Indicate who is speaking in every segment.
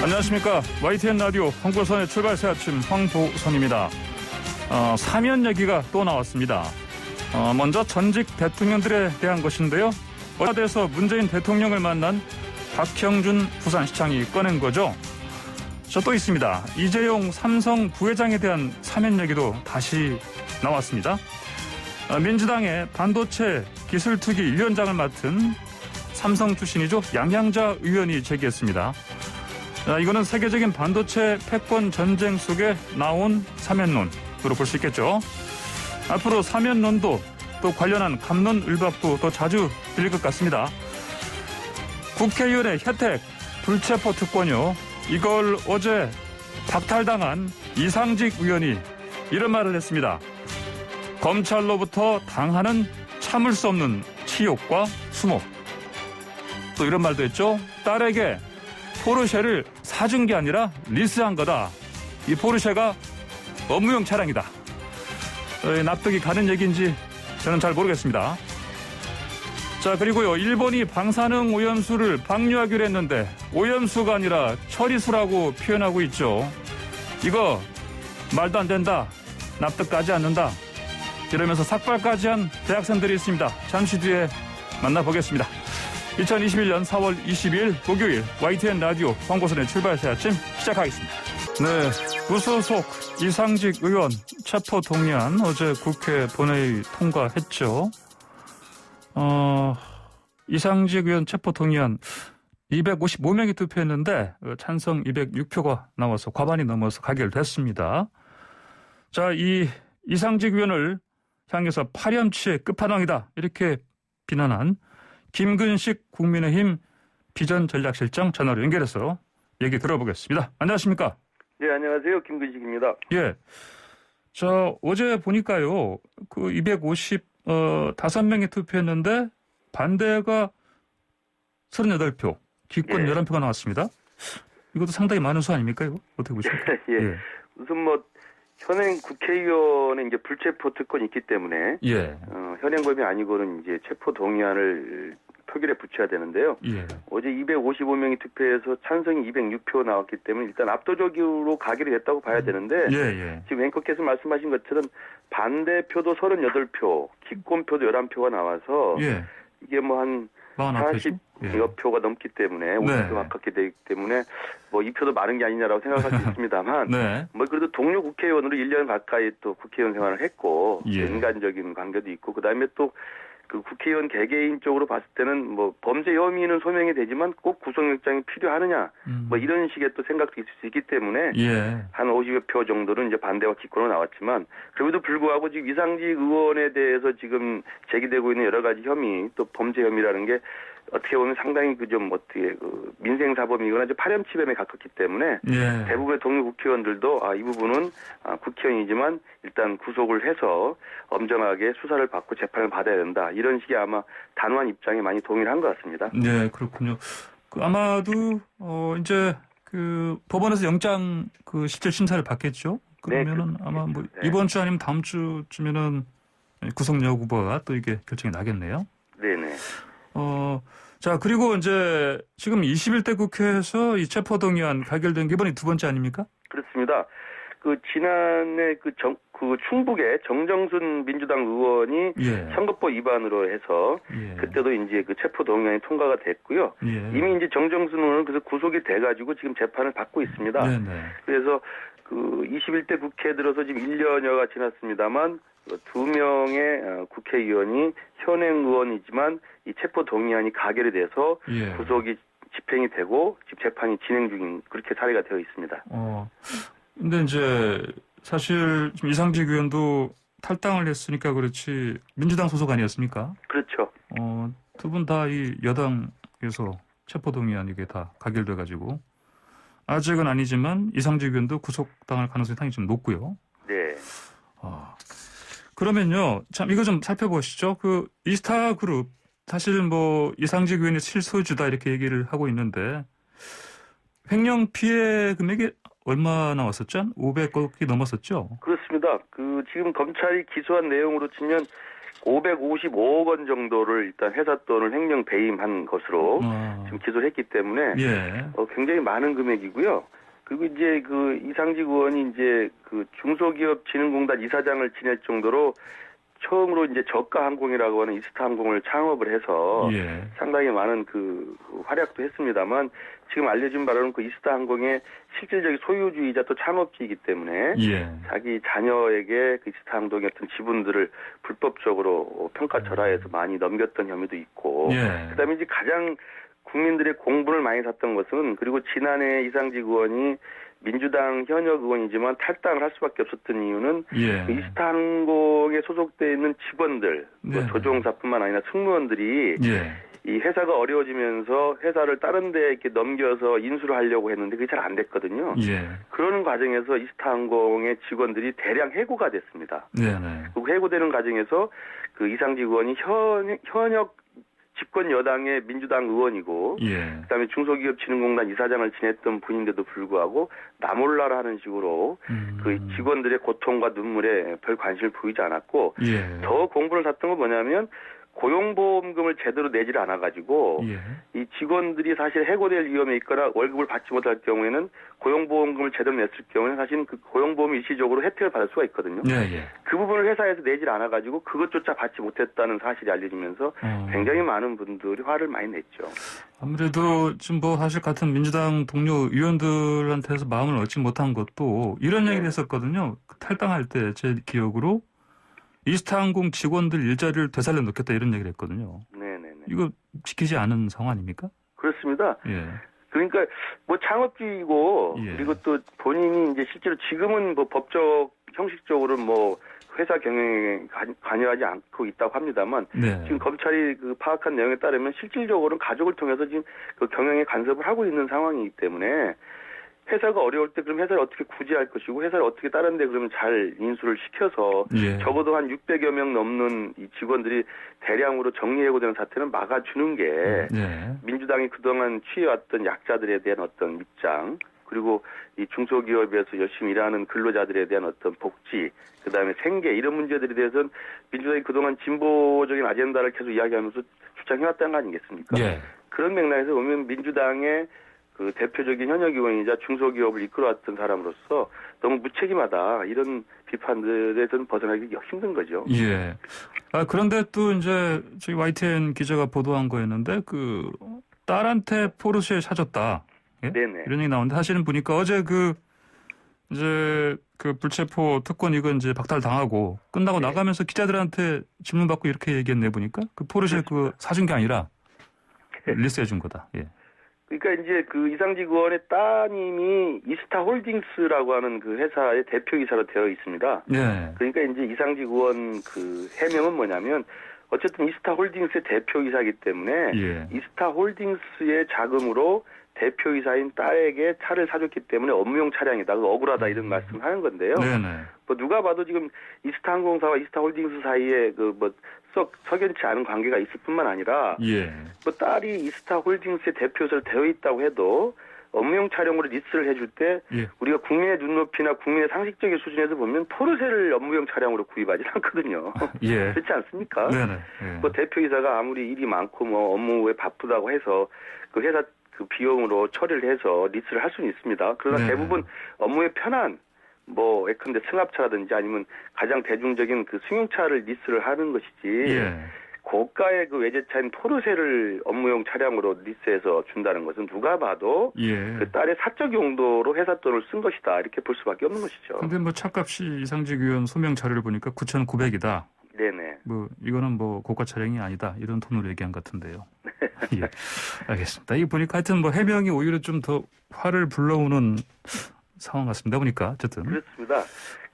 Speaker 1: 안녕하십니까. YTN 라디오 황보선의 출발새 아침 황보선입니다. 사면 얘기가 또 나왔습니다. 먼저 전직 대통령들에 대한 것인데요. 어제에서 문재인 대통령을 만난 박형준 부산시장이 꺼낸 거죠. 저 또 있습니다. 이재용 삼성 부회장에 대한 사면 얘기도 다시 나왔습니다. 민주당의 반도체 기술투기 위원장을 맡은 삼성 출신이죠. 양양자 의원이 제기했습니다. 이거는 세계적인 반도체 패권 전쟁 속에 나온 사면론으로 볼 수 있겠죠. 앞으로 사면론도 또 관련한 갑론을박도 더 자주 들릴 것 같습니다. 국회의원의 혜택, 불체포 특권이요. 이걸 어제 박탈당한 이상직 의원이 이런 말을 했습니다. 검찰로부터 당하는 참을 수 없는 치욕과 수모. 또 이런 말도 했죠. 딸에게 포르쉐를 사준 게 아니라 리스한 거다. 이 포르쉐가 업무용 차량이다. 납득이 가는 얘기인지 저는 잘 모르겠습니다. 자, 그리고요. 일본이 방사능 오염수를 방류하기로 했는데 오염수가 아니라 처리수라고 표현하고 있죠. 이거 말도 안 된다. 납득가지 않는다. 이러면서 삭발까지 한 대학생들이 있습니다. 잠시 뒤에 만나보겠습니다. 2021년 4월 22일 목요일 YTN 라디오 황보선의 출발새 아침 시작하겠습니다. 네, 무소속 이상직 의원 체포 동의안 어제 국회 본회의 통과했죠. 이상직 의원 체포 동의안 255명이 투표했는데 찬성 206표가 나와서 과반이 넘어서 가결됐습니다. 자, 이 이상직 의원을 향해서 파렴치의 끝판왕이다 이렇게 비난한 김근식 국민의힘 비전전략실장 전화로 연결해서 얘기 들어보겠습니다. 안녕하십니까?
Speaker 2: 네, 안녕하세요. 김근식입니다.
Speaker 1: 예. 저 어제 보니까요. 그 255명이 투표했는데 반대가 38표, 기권 11표가 나왔습니다. 이것도 상당히 많은 수 아닙니까? 이거 어떻게 보십니까?
Speaker 2: 예.
Speaker 1: 예.
Speaker 2: 우선 현행 국회의원의 이제 불체포 특권이 있기 때문에
Speaker 1: 예.
Speaker 2: 현행법이 아니고는 이제 체포 동의안을 표결에 붙여야 되는데요.
Speaker 1: 예.
Speaker 2: 어제 255명이 투표해서 찬성이 206표 나왔기 때문에 일단 압도적으로 가결이 됐다고 봐야 되는데
Speaker 1: 예.
Speaker 2: 지금 앵커께서 말씀하신 것처럼 반대표도 38표, 기권표도 11표가 나와서
Speaker 1: 예.
Speaker 2: 이게 한 40여 표가 넘기 때문에 50표 가깝게 되기 때문에 이 표도 많은 게 아니냐라고 생각할 수 있습니다만
Speaker 1: 네.
Speaker 2: 그래도 동료 국회의원으로 1년 가까이 또 국회의원 생활을 했고
Speaker 1: 예.
Speaker 2: 인간적인 관계도 있고 그다음에 또 그 국회의원 개개인 쪽으로 봤을 때는 범죄 혐의는 소명이 되지만 꼭 구속영장이 필요하느냐 이런 식의 또 생각도 있을 수 있기 때문에
Speaker 1: 예.
Speaker 2: 한 50여 표 정도는 이제 반대와 기권으로 나왔지만 그럼에도 불구하고 지금 이상직 의원에 대해서 지금 제기되고 있는 여러 가지 혐의 또 범죄 혐의라는 게 어떻게 보면 상당히 민생사범이거나 파렴치범에 가깝기 때문에
Speaker 1: 예.
Speaker 2: 대부분의 동료 국회의원들도 이 부분은 국회의원이지만 일단 구속을 해서 엄정하게 수사를 받고 재판을 받아야 된다. 이런 식의 아마 단호한 입장에 많이 동의를 한 것 같습니다.
Speaker 1: 네, 그렇군요. 아마도 이제 법원에서 영장 실질 심사를 받겠죠. 그러면은
Speaker 2: 네,
Speaker 1: 아마 이번 주 아니면 다음 주쯤에는 구속 여부가 또 이게 결정이 나겠네요.
Speaker 2: 네네.
Speaker 1: 자, 그리고 이제 지금 21대 국회에서 이 체포동의안 가결된 게 이번이 두 번째 아닙니까?
Speaker 2: 그렇습니다. 지난해 충북의 정정순 민주당 의원이 선거법 위반으로 해서 그때도 이제 체포동의안이 통과가 됐고요. 이미 이제 정정순 의원은 그래서 구속이 돼가지고 지금 재판을 받고 있습니다.
Speaker 1: 네네.
Speaker 2: 그래서 21대 국회에 들어서 지금 1년여가 지났습니다만 2명의 국회의원이 현행 의원이지만 이 체포 동의안이 가결이 돼서 구속이 집행이 되고 지금 재판이 진행 중인 그렇게 사례가 되어 있습니다.
Speaker 1: 근데 이제 사실 지금 이상직 의원도 탈당을 했으니까 그렇지 민주당 소속 아니었습니까?
Speaker 2: 그렇죠.
Speaker 1: 두 분 다 이 여당에서 체포 동의안 이게 다 가결돼 가지고 아직은 아니지만 이상직 의원도 구속당할 가능성이 상당히 좀 높고요.
Speaker 2: 네.
Speaker 1: 그러면요, 참 이거 좀 살펴보시죠. 이스타그룹 사실 이상직 의원이 실소유주다 이렇게 얘기를 하고 있는데 횡령 피해 금액이 얼마 나왔었죠? 500억이 넘었었죠?
Speaker 2: 그렇습니다. 지금 검찰이 기소한 내용으로 치면 555억 원 정도를 일단 회사 돈을 횡령 배임한 것으로 지금 기소를 했기 때문에
Speaker 1: 예.
Speaker 2: 굉장히 많은 금액이고요. 그리고 이제 그 이상직 의원이 이제 그 중소기업진흥공단 이사장을 지낼 정도로 처음으로 이제 저가항공이라고 하는 이스타항공을 창업을 해서
Speaker 1: 예.
Speaker 2: 상당히 많은 그 활약도 했습니다만 지금 알려진 바로는 그 이스타항공의 실질적인 소유주의자 또 창업주이기 때문에
Speaker 1: 예.
Speaker 2: 자기 자녀에게 그 이스타항공의 어떤 지분들을 불법적으로 평가절하해서 많이 넘겼던 혐의도 있고
Speaker 1: 예.
Speaker 2: 그다음에 이제 가장 국민들의 공분을 많이 샀던 것은 그리고 지난해 이상직 의원이 민주당 현역 의원이지만 탈당을 할 수밖에 없었던 이유는
Speaker 1: 예.
Speaker 2: 그 이스타항공에 소속돼 있는 직원들,
Speaker 1: 네.
Speaker 2: 조종사뿐만 아니라 승무원들이
Speaker 1: 예.
Speaker 2: 이 회사가 어려워지면서 회사를 다른 데 이렇게 넘겨서 인수를 하려고 했는데 그게 잘 안 됐거든요.
Speaker 1: 예.
Speaker 2: 그러는 과정에서 이스타항공의 직원들이 대량 해고가 됐습니다.
Speaker 1: 네네.
Speaker 2: 그 해고되는 과정에서 그 이상직 의원이 현역 집권 여당의 민주당 의원이고
Speaker 1: 예.
Speaker 2: 그다음에 중소기업진흥공단 이사장을 지냈던 분인데도 불구하고 나 몰라라 하는 식으로 그 직원들의 고통과 눈물에 별 관심을 보이지 않았고
Speaker 1: 예.
Speaker 2: 더 공분을 샀던 건 뭐냐면 고용보험금을 제대로 내질 않아가지고
Speaker 1: 예.
Speaker 2: 이 직원들이 사실 해고될 위험에 있거나 월급을 받지 못할 경우에는 고용보험금을 제대로 냈을 경우에는 사실 그 고용보험이 일시적으로 혜택을 받을 수가 있거든요.
Speaker 1: 예. 예.
Speaker 2: 그 부분을 회사에서 내질 않아가지고 그것조차 받지 못했다는 사실이 알려지면서 굉장히 많은 분들이 화를 많이 냈죠.
Speaker 1: 아무래도 지금 뭐 사실 같은 민주당 동료 의원들한테서 마음을 얻지 못한 것도 이런 얘기를 했었거든요. 탈당할 때 제 기억으로 이스타항공 직원들 일자리를 되살려 놓겠다 이런 얘기를 했거든요.
Speaker 2: 네네네.
Speaker 1: 이거 지키지 않은 상황 아닙니까?
Speaker 2: 그렇습니다.
Speaker 1: 예.
Speaker 2: 그러니까 뭐 창업주의고
Speaker 1: 예.
Speaker 2: 그리고 또 본인이 이제 실제로 지금은 뭐 법적 형식적으로 뭐 회사 경영에 관여하지 않고 있다고 합니다만
Speaker 1: 네.
Speaker 2: 지금 검찰이 그 파악한 내용에 따르면 실질적으로는 가족을 통해서 지금 그 경영에 간섭을 하고 있는 상황이기 때문에 회사가 어려울 때 그럼 회사를 어떻게 구제할 것이고 회사를 어떻게 다른 데 그러면 잘 인수를 시켜서
Speaker 1: 예.
Speaker 2: 적어도 한 600여 명 넘는 이 직원들이 대량으로 정리해고되는 사태는 막아주는 게
Speaker 1: 예.
Speaker 2: 민주당이 그동안 취해왔던 약자들에 대한 어떤 입장 그리고 이 중소기업에서 열심히 일하는 근로자들에 대한 어떤 복지 그다음에 생계 이런 문제들에 대해서는 민주당이 그동안 진보적인 아젠다를 계속 이야기하면서 주장해왔다는 거 아니겠습니까?
Speaker 1: 예.
Speaker 2: 그런 맥락에서 보면 민주당의 그 대표적인 현역 의원이자 중소기업을 이끌어왔던 사람으로서 너무 무책임하다 이런 비판들에 좀 벗어나기 힘든 거죠.
Speaker 1: 예. 아, 그런데 또 이제 저희 YTN 기자가 보도한 거였는데 그 딸한테 포르쉐 사줬다. 예?
Speaker 2: 네네.
Speaker 1: 이런 얘기 나오는데 사실은 보니까 어제 그 이제 그 불체포 특권 이건 이제 박탈당하고 끝나고
Speaker 2: 네.
Speaker 1: 나가면서 기자들한테 질문 받고 이렇게 얘기했네 보니까 그 포르쉐 그 사준 게 아니라 리스해 준 거다. 예.
Speaker 2: 그러니까 이제 그 이상직 의원의 따님이 이스타홀딩스라고 하는 그 회사의 대표이사로 되어 있습니다.
Speaker 1: 예.
Speaker 2: 그러니까 이제 이상직 의원 그 해명은 뭐냐면 어쨌든 이스타홀딩스의 대표이사이기 때문에
Speaker 1: 예.
Speaker 2: 이스타홀딩스의 자금으로 대표이사인 딸에게 차를 사줬기 때문에 업무용 차량이다. 억울하다 이런 말씀을 하는 건데요.
Speaker 1: 네네.
Speaker 2: 뭐 누가 봐도 지금 이스타항공사와 이스타홀딩스 사이에 그 뭐 썩 석연치 않은 관계가 있을 뿐만 아니라
Speaker 1: 예.
Speaker 2: 뭐 딸이 이스타홀딩스의 대표소로 되어 있다고 해도 업무용 차량으로 리스를 해줄 때
Speaker 1: 예.
Speaker 2: 우리가 국민의 눈높이나 국민의 상식적인 수준에서 보면 포르쉐를 업무용 차량으로 구입하지 않거든요.
Speaker 1: 예.
Speaker 2: 그렇지 않습니까?
Speaker 1: 네네. 예.
Speaker 2: 뭐 대표이사가 아무리 일이 많고 뭐 업무에 바쁘다고 해서 그 회사 그 비용으로 처리를 해서 리스를 할 수는 있습니다. 그러나
Speaker 1: 네.
Speaker 2: 대부분 업무에 편한 뭐 예컨대 승합차라든지 아니면 가장 대중적인 그 승용차를 리스를 하는 것이지
Speaker 1: 예.
Speaker 2: 고가의 그 외제차인 포르쉐를 업무용 차량으로 리스해서 준다는 것은 누가 봐도
Speaker 1: 예.
Speaker 2: 그 딸의 사적 용도로 회사 돈을 쓴 것이다 이렇게 볼 수밖에 없는 것이죠.
Speaker 1: 근데 뭐 차값이 이상직 의원 소명 자료를 보니까 9,900이다.
Speaker 2: 네네.
Speaker 1: 뭐 이거는 뭐 고가 차량이 아니다 이런 톤으로 얘기한 것 같은데요. 예, 알겠습니다. 이거 보니까 하여튼 뭐 해명이 오히려 좀 더 화를 불러오는 상황 같습니다. 보니까 어쨌든
Speaker 2: 그렇습니다.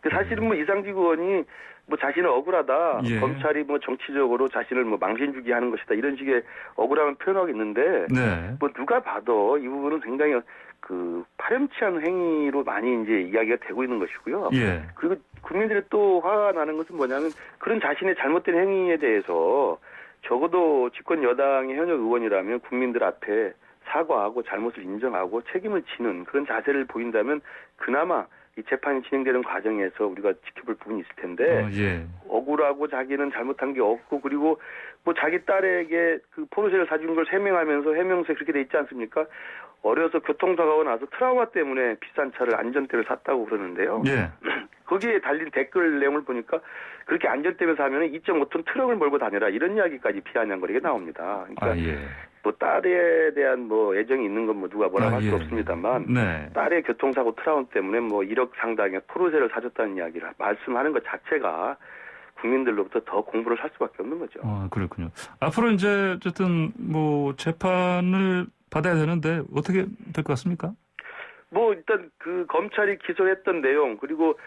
Speaker 2: 그 사실은 뭐 이상직 의원이 뭐 자신은 억울하다.
Speaker 1: 예.
Speaker 2: 검찰이 뭐 정치적으로 자신을 뭐 망신 주기 하는 것이다. 이런 식의 억울함을 표현하고 있는데
Speaker 1: 네.
Speaker 2: 뭐 누가 봐도 이 부분은 굉장히 그 파렴치한 행위로 많이 이제 이야기가 되고 있는 것이고요.
Speaker 1: 예.
Speaker 2: 그리고 국민들이 또 화가 나는 것은 뭐냐면 그런 자신의 잘못된 행위에 대해서 적어도 집권 여당의 현역 의원이라면 국민들 앞에 사과하고 잘못을 인정하고 책임을 지는 그런 자세를 보인다면 그나마 이 재판이 진행되는 과정에서 우리가 지켜볼 부분이 있을 텐데
Speaker 1: 예.
Speaker 2: 억울하고 자기는 잘못한 게 없고 그리고 뭐 자기 딸에게 그 포르쉐를 사준 걸 해명하면서 해명서에 그렇게 돼 있지 않습니까? 어려서 교통사고가 나서 트라우마 때문에 비싼 차를 안전대를 샀다고 그러는데요.
Speaker 1: 예.
Speaker 2: 거기에 달린 댓글 내용을 보니까 그렇게 안전대를 사면 2.5톤 트럭을 몰고 다녀라 이런 이야기까지 비아냥거리게 나옵니다. 그러니까
Speaker 1: 예.
Speaker 2: 뭐 딸에 대한 뭐 애정이 있는 건 뭐 누가 뭐라고 할 수
Speaker 1: 예.
Speaker 2: 없습니다만
Speaker 1: 네.
Speaker 2: 딸의 교통사고 트라우마 때문에 뭐 1억 상당의 포르쉐를 사줬다는 이야기를 말씀하는 것 자체가 국민들로부터 더 공부를 할 수밖에 없는 거죠.
Speaker 1: 그렇군요. 앞으로 이제 어쨌든 뭐 재판을 받아야 되는데 어떻게 될 것 같습니까?
Speaker 2: 뭐 일단 그 검찰이 기소했던 내용 그리고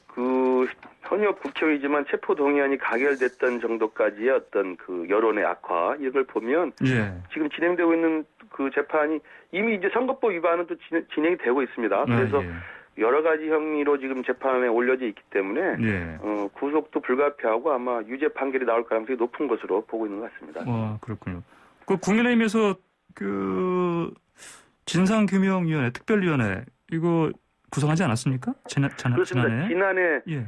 Speaker 2: 그 현역 국회의지만 체포 동의안이 가결됐던 정도까지의 어떤 그 여론의 악화 이걸 보면
Speaker 1: 예.
Speaker 2: 지금 진행되고 있는 그 재판이 이미 이제 선거법 위반은 또 진행이 되고 있습니다. 그래서
Speaker 1: 예.
Speaker 2: 여러 가지 혐의로 지금 재판에 올려져 있기 때문에
Speaker 1: 예.
Speaker 2: 구속도 불가피하고 아마 유죄 판결이 나올 가능성이 높은 것으로 보고 있는 것 같습니다.
Speaker 1: 그렇군요. 그 국민의힘에서 그 진상규명위원회, 특별위원회 이거 구성하지 않았습니까?
Speaker 2: 그렇습니다. 지난해
Speaker 1: 예.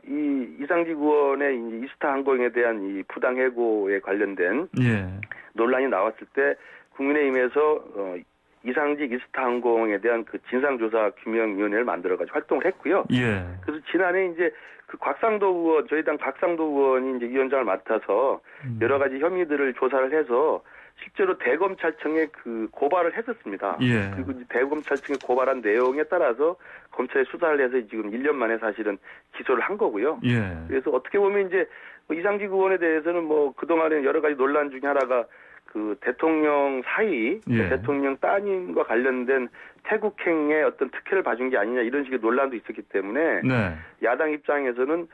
Speaker 2: 이 이상직 의원의 이제 이스타 항공에 대한 이 부당 해고에 관련된
Speaker 1: 예.
Speaker 2: 논란이 나왔을 때 국민의힘에서 이상직 이스타 항공에 대한 그 진상조사 규명위원회를 만들어가지고 활동을 했고요.
Speaker 1: 예.
Speaker 2: 그래서 지난해 이제 그 곽상도 의원, 저희 당 곽상도 의원이 이제 위원장을 맡아서 여러 가지 혐의들을 조사를 해서 실제로 대검찰청에 그 고발을 했었습니다.
Speaker 1: 예.
Speaker 2: 그리고 이제 대검찰청에 고발한 내용에 따라서 검찰에 수사를 해서 지금 1년 만에 사실은 기소를 한 거고요.
Speaker 1: 예.
Speaker 2: 그래서 어떻게 보면 이제 이상직 의원에 대해서는 뭐 그동안에 여러 가지 논란 중에 하나가 그 대통령 사위,
Speaker 1: 예.
Speaker 2: 대통령 따님과 관련된 태국행의 어떤 특혜를 봐준 게 아니냐 이런 식의 논란도 있었기 때문에
Speaker 1: 네.
Speaker 2: 야당 입장에서는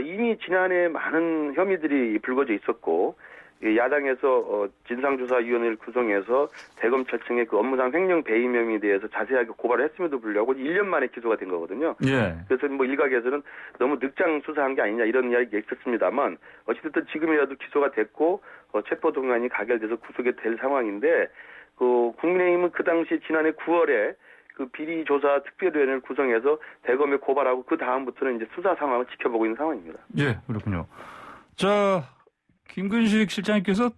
Speaker 2: 이미 지난해 많은 혐의들이 불거져 있었고 야당에서 진상조사위원회를 구성해서 대검찰청의 그 업무상 횡령 배임 혐의에 대해서 자세하게 고발을 했음에도 불구하고 1년 만에 기소가 된 거거든요.
Speaker 1: 예.
Speaker 2: 그래서 뭐 일각에서는 너무 늑장 수사한 게 아니냐 이런 이야기가 있었습니다만 어쨌든 지금이라도 기소가 됐고 체포 동의안이 가결돼서 구속이 될 상황인데 그 국민의힘은 그 당시 지난해 9월에 그 비리조사 특별위원회를 구성해서 대검에 고발하고 그 다음부터는 이제 수사 상황을 지켜보고 있는 상황입니다.
Speaker 1: 예, 그렇군요. 자, 김근식 실장님께서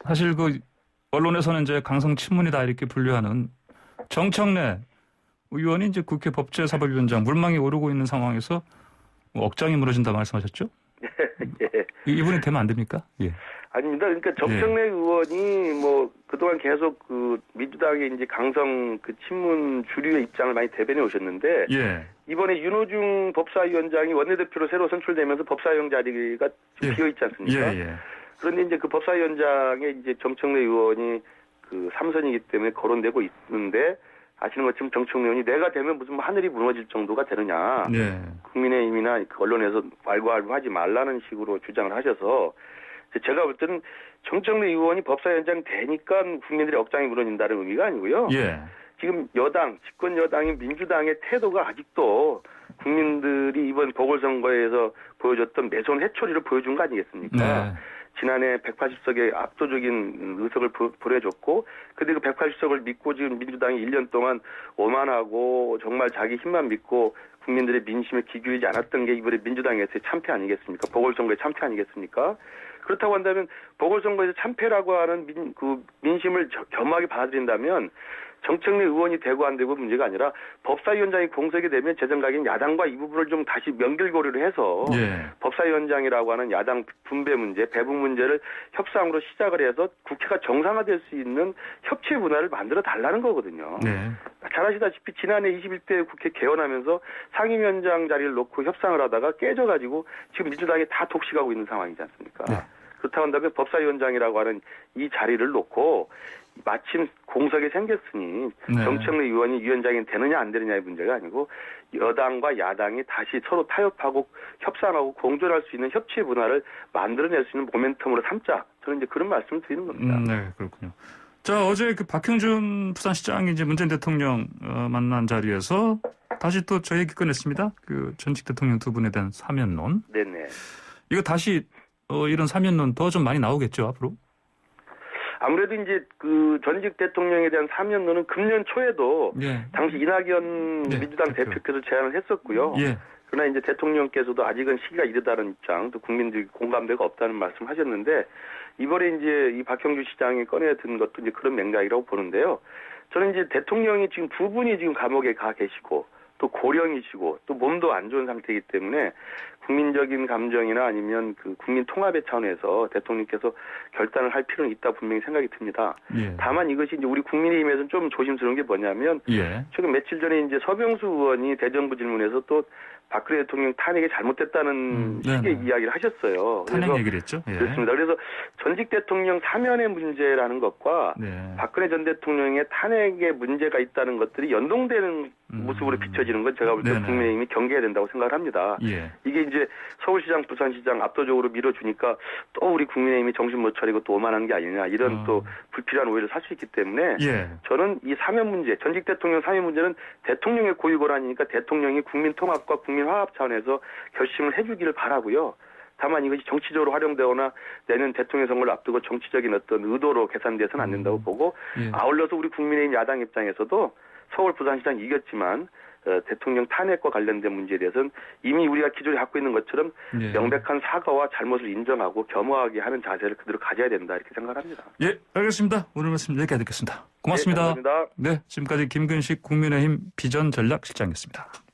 Speaker 1: 사실 그 언론에서는 이제 강성 친문이다 이렇게 분류하는 정청래 의원이 이제 국회 법제사법위원장 물망에 오르고 있는 상황에서 억장이 무너진다 말씀하셨죠?
Speaker 2: 예.
Speaker 1: 이분이 되면 안 됩니까? 예.
Speaker 2: 아닙니다. 그러니까 정청래 의원이 뭐 그동안 계속 그 민주당의 이제 강성 그 친문 주류의 입장을 많이 대변해 오셨는데
Speaker 1: 예.
Speaker 2: 이번에 윤호중 법사위원장이 원내대표로 새로 선출되면서 법사위원 자리가 좀 비어 있지 않습니까?
Speaker 1: 예.
Speaker 2: 그런데 이제 그 법사위원장에 이제 정청래 의원이 그 3선이기 때문에 거론되고 있는데 아시는 것처럼 정청래 의원이 내가 되면 무슨 하늘이 무너질 정도가 되느냐.
Speaker 1: 예.
Speaker 2: 국민의힘이나 그 언론에서 왈가왈부하지 말라는 식으로 주장을 하셔서 제가 볼 때는 정청래 의원이 법사위원장 되니까 국민들의 억장이 무너진다는 의미가 아니고요.
Speaker 1: 예.
Speaker 2: 지금 여당, 집권 여당인 민주당의 태도가 아직도 국민들이 이번 보궐선거에서 보여줬던 매선 회초리를 보여준 거 아니겠습니까?
Speaker 1: 네.
Speaker 2: 지난해 180석의 압도적인 의석을 보내줬고, 근데 그 180석을 믿고 지금 민주당이 1년 동안 오만하고 정말 자기 힘만 믿고 국민들의 민심에 기울이지 않았던 게 이번에 민주당에서의 참패 아니겠습니까? 보궐선거의 참패 아니겠습니까? 그렇다고 한다면 보궐선거에서 참패라고 하는 민심을 겸하게 받아들인다면 정청래 의원이 되고 안 되고 문제가 아니라 법사위원장이 공석이 되면 제 생각엔 야당과 이 부분을 좀 다시 연결고리를 해서
Speaker 1: 예.
Speaker 2: 법사위원장이라고 하는 야당 분배 문제, 배분 문제를 협상으로 시작을 해서 국회가 정상화될 수 있는 협치 문화를 만들어 달라는 거거든요.
Speaker 1: 네.
Speaker 2: 잘 아시다시피 지난해 21대 국회 개원하면서 상임위원장 자리를 놓고 협상을 하다가 깨져가지고 지금 민주당이 다 독식하고 있는 상황이지 않습니까?
Speaker 1: 네.
Speaker 2: 그렇다고 한다면 법사위원장이라고 하는 이 자리를 놓고 마침 공석이 생겼으니
Speaker 1: 네.
Speaker 2: 정청래 의원이 위원장이 되느냐 안 되느냐의 문제가 아니고 여당과 야당이 다시 서로 타협하고 협상하고 공존할 수 있는 협치 문화를 만들어낼 수 있는 모멘텀으로 삼자. 저는 이제 그런 말씀을 드리는 겁니다.
Speaker 1: 네, 그렇군요. 자, 어제 그 박형준 부산시장이 이제 문재인 대통령 만난 자리에서 다시 또 저 얘기 꺼냈습니다. 그 전직 대통령 두 분에 대한 사면론.
Speaker 2: 네네.
Speaker 1: 이거 다시 이런 사면론 더 좀 많이 나오겠죠, 앞으로?
Speaker 2: 아무래도 이제 그 전직 대통령에 대한 사면론은 금년 초에도
Speaker 1: 예.
Speaker 2: 당시 이낙연
Speaker 1: 네,
Speaker 2: 민주당 대표께서 제안을 했었고요.
Speaker 1: 예.
Speaker 2: 그러나 이제 대통령께서도 아직은 시기가 이르다는 입장, 또 국민들이 공감대가 없다는 말씀하셨는데 이번에 이제 이 박형주 시장이 꺼내든 것도 이제 그런 맥락이라고 보는데요. 저는 이제 대통령이 지금 두 분이 지금 감옥에 가 계시고 또 고령이시고 또 몸도 안 좋은 상태이기 때문에 국민적인 감정이나 아니면 그 국민 통합의 차원에서 대통령께서 결단을 할 필요는 있다 분명히 생각이 듭니다.
Speaker 1: 예.
Speaker 2: 다만 이것이 이제 우리 국민의힘에서는 좀 조심스러운 게 뭐냐면
Speaker 1: 예.
Speaker 2: 최근 며칠 전에 이제 서병수 의원이 대정부 질문에서 또 박근혜 대통령 탄핵이 잘못됐다는 식의 이야기를 하셨어요.
Speaker 1: 탄핵
Speaker 2: 그래서
Speaker 1: 얘기를 했죠. 예.
Speaker 2: 그렇습니다. 그래서 전직 대통령 사면의 문제라는 것과
Speaker 1: 네.
Speaker 2: 박근혜 전 대통령의 탄핵에 문제가 있다는 것들이 연동되는 모습으로 비춰지는 건 제가 볼 때
Speaker 1: 네네.
Speaker 2: 국민의힘이 경계해야 된다고 생각을 합니다.
Speaker 1: 예.
Speaker 2: 이게 이제 서울시장, 부산시장 압도적으로 밀어주니까 또 우리 국민의힘이 정신 못 차리고 또 오만한 게 아니냐 이런 또 불필요한 오해를 살 수 있기 때문에
Speaker 1: 예.
Speaker 2: 저는 이 사면 문제, 전직 대통령 사면 문제는 대통령의 고유 권한이니까 대통령이 국민 통합과 국민 화합 차원에서 결심을 해주기를 바라고요. 다만 이것이 정치적으로 활용되거나 내년 대통령 선거를 앞두고 정치적인 어떤 의도로 계산돼서는 안 된다고 보고
Speaker 1: 예.
Speaker 2: 아울러서 우리 국민의힘 야당 입장에서도 서울 부산시장 이겼지만 대통령 탄핵과 관련된 문제에 대해서는 이미 우리가 기존에 갖고 있는 것처럼
Speaker 1: 예.
Speaker 2: 명백한 사과와 잘못을 인정하고 겸허하게 하는 자세를 그대로 가져야 된다 이렇게 생각합니다.
Speaker 1: 예, 알겠습니다. 오늘 말씀 여기까지 듣겠습니다. 고맙습니다.
Speaker 2: 네, 감사합니다.
Speaker 1: 네, 지금까지 김근식 국민의힘 비전전략실장이었습니다.